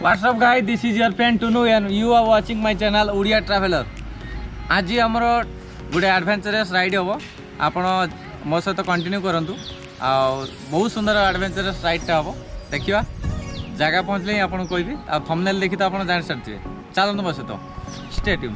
What's up guys, this is your friend Tunu and you are watching my channel Odia Traveler. आज आमर गोटे adventurous ride हम आपण मो सहित कंटिन्यू करंतु आ बहुत सुंदर एडवेंचरस राइड हम देखिए जगह पहुँचले ही आपको कहबी आ थंबनेल देखि तो आप जान सारी चलते मो सहित स्टे ट्यून।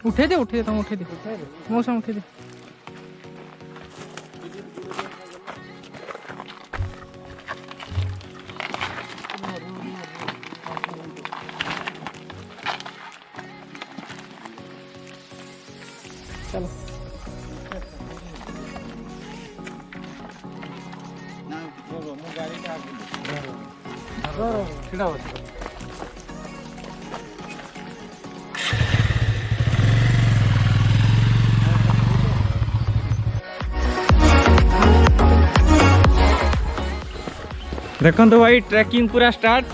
उठे दो तुम उठे दे मौसम उठे दे। चलो देखो भाई ट्रेकिंग पूरा स्टार्ट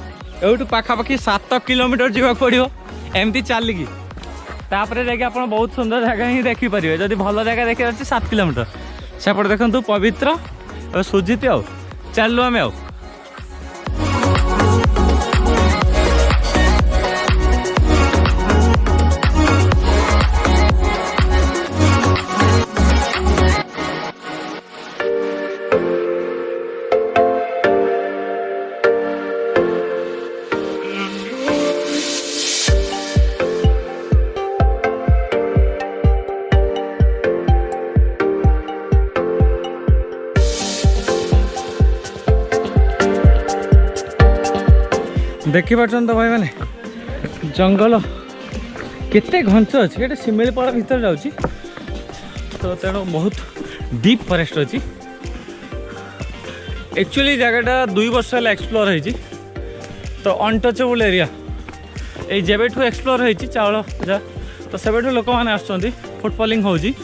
एवं पाखापाखि 7 किलोमीटर जावा पड़ो एमती चलिकी तापर जाके आप बहुत सुंदर जगह ही देखिपारे जदि भल जगह देखिए 7 किलोमीटर सेपटे देखो पवित्र और सुजित आ चलू आम आ देखी पार्छन तो भाई मैंने जंगल केते घंच अच्छी ये सिमिलीपाल भीतर जाऊँगी तो तेणु बहुत डीप फरेस्ट अच्छी एक्चुअली जगहटा 2 वर्ष है एक्सप्लोर होती तो अनटचेबल एरिया ये जेबेठू एक्सप्लोर होती चाउल जा तो सेबेठू लोक मैंने आसुँच फुटफलिंग होगी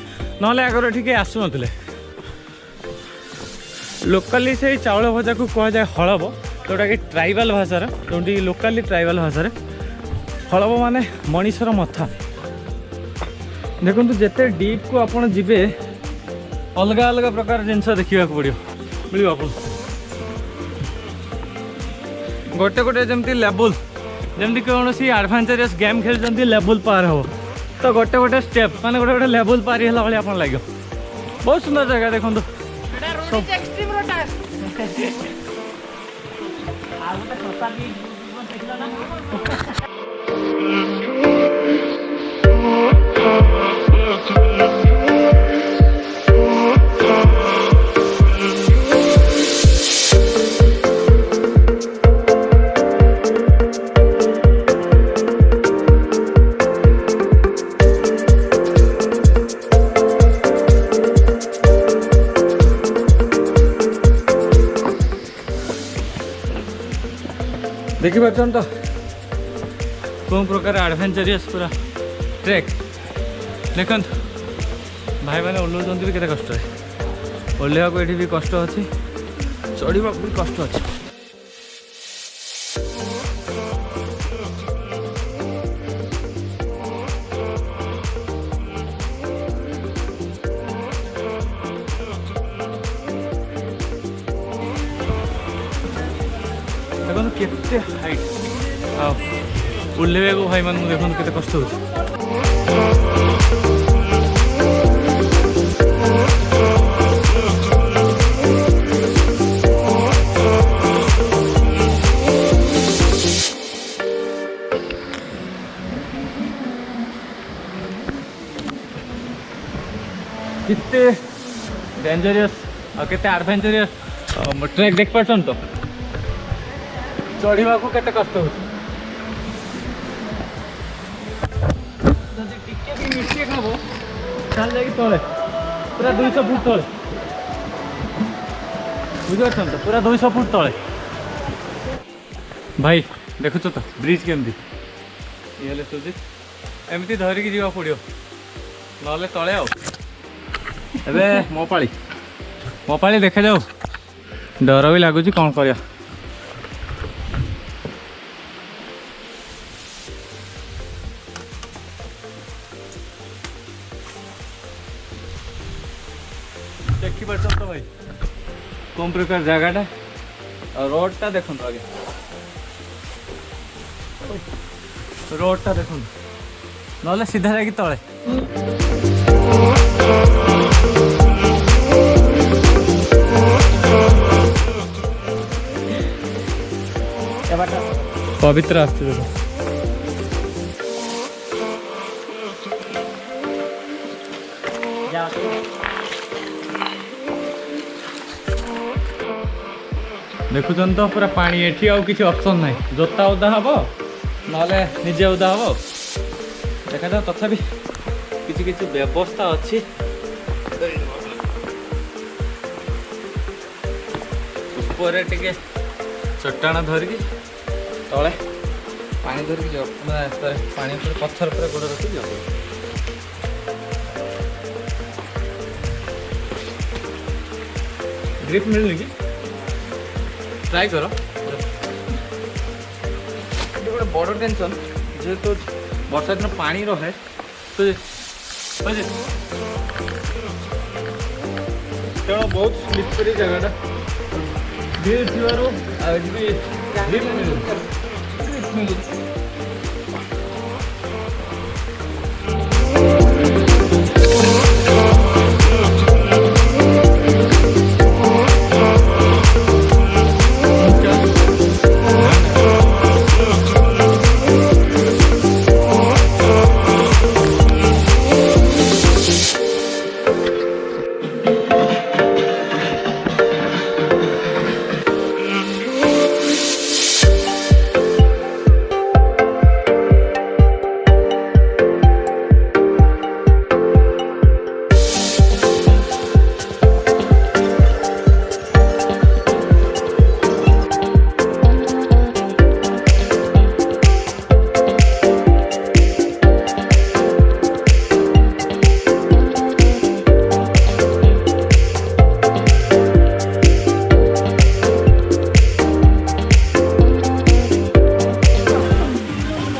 ना आगर ये आसु ना लोकाली से चाउल भजा को कह जाए हड़ब जोटा कि ट्राइबल भाषार जो लोकाली ट्राइबल भाषा हड़ब माने मनीषर मथा देखो जिते डीप को आपड़ जी अलग अलग प्रकार जिनस देखा पड़ो मिल आप गोटे गोटे जमी लेवल जमी कौन सी एडवेंचरस गेम खेलते लेवल पार हो तो गोटे गोटे स्टेप माने गोटे गोटे लेवल पारी है भाई आप लगे बहुत सुंदर जगह देखो देखी पार्छन तो कौन प्रकार एडवेंचरस पूरा ट्रेक देखो भाई मैंने ओल्लाउं भी केते कष्ट है ओल्लेवा को ये भी कष्ट अच्छी चढ़ा भी कष्ट अच्छी देखो केते हाइट ओल्लेवा को भाई मान देखो केते कष्ट हो कितने डेंजरियस और केते एडवेंचरियस ट्रैक देख पार्छन तो चढ़ा को केते कष्ट हो टिके भी मिस्टेक हम चल जाए तले पूरा 200 फुट तले बुझे तो पूरा 200 फुट तले भाई देखुच तो ब्रिज केमती ये एमती धरिकी जावा पड़ो ना तले आबे मो पाली देखा जाओ डर भी लगुच कौन कर देखी पार्छ तो भाई कौन प्रकार जगहटा और रोडटा देखो आगे रोडटा देखो ना सीधा जाकि तले पवित्र आसছে देखो देखुन तो पूरा पानी एठी आउ किसी ऑप्शन ना जोता उदा हम ना निजे उदा हम देखा जाओ तथापि किसी किसी व्यवस्था अच्छी ऊपर टे चट्टाण धरिकी तले पानी धरिकी पानी पत्थर पर गोड़ रखी ग्रिप मिलनी कि ट्राई कर गोटे बड़ टेंशन जेहेतु वर्षा दिन पानी रहे तो तेणु बहुत स्लिपरी जगह धीरे थी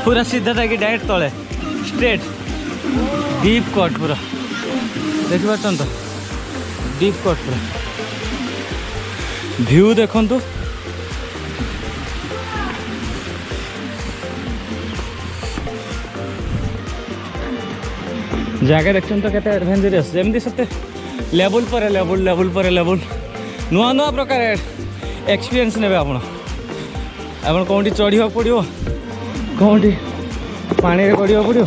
पूरा सीधा था कि डायरेक्ट तले स्ट्रेट डीप कट पूरा देखी पार्छन तो डीप कट पूरा व्यू देखो तो जगह देखते तो केते एडवेंचरस जमती सते लेवल पर लेवल नुआ नुआ प्रकार एक्सपीरियंस ने आप कौटी चढ़ा पड़ो कौटी पानी रे पड़ा पड़ो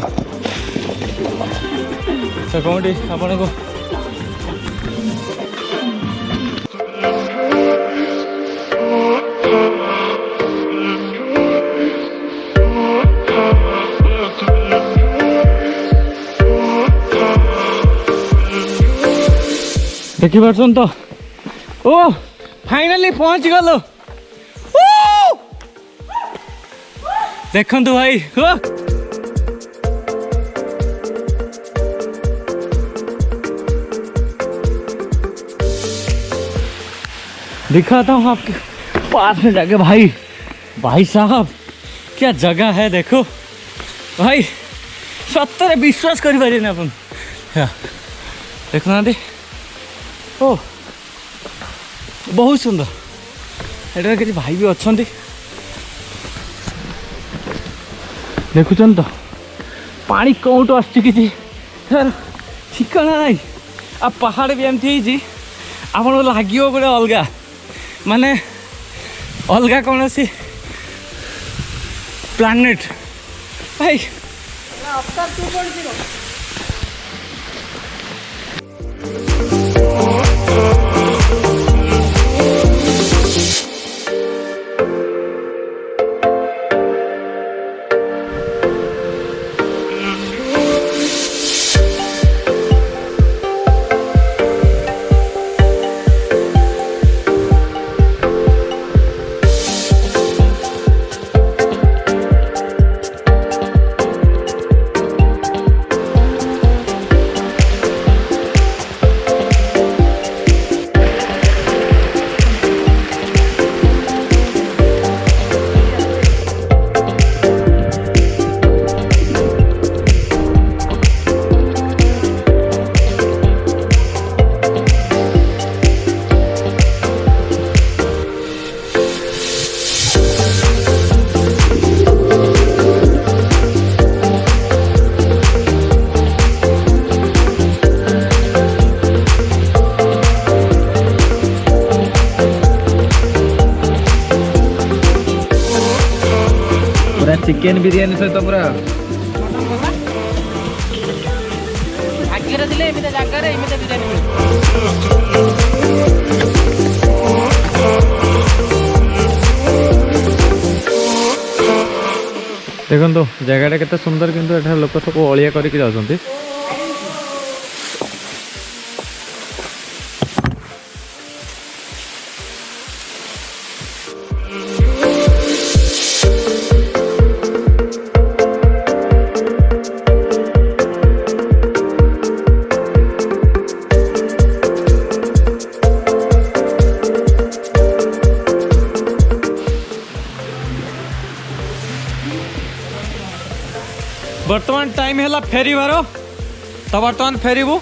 तो कौटी आपन को देखी पार्छन तो ओ फाइनली पहुंच गलो देखो भाई हो दिखाता हूँ आपके पास में जाके भाई साहब क्या जगह है देखो भाई सत्तर विश्वास कर पारे ना अपन देखो ना ओ बहुत सुंदर एटा किसी भाई भी अच्छा देखुन तो पानी कौटू आसुची किसी ठिकाना ना आ पहाड़ भी एमती आपको लगे गोटे अलग माने अलग कौन सी प्लानेट भाई चिकेन बिरियानी सहित पूरा देखो जगह केते सुंदर किंतु एठा लोक सब अलिया करके जाउछंती। बर्तमान टाइम है फेरी बार तो बर्तमान फेरबू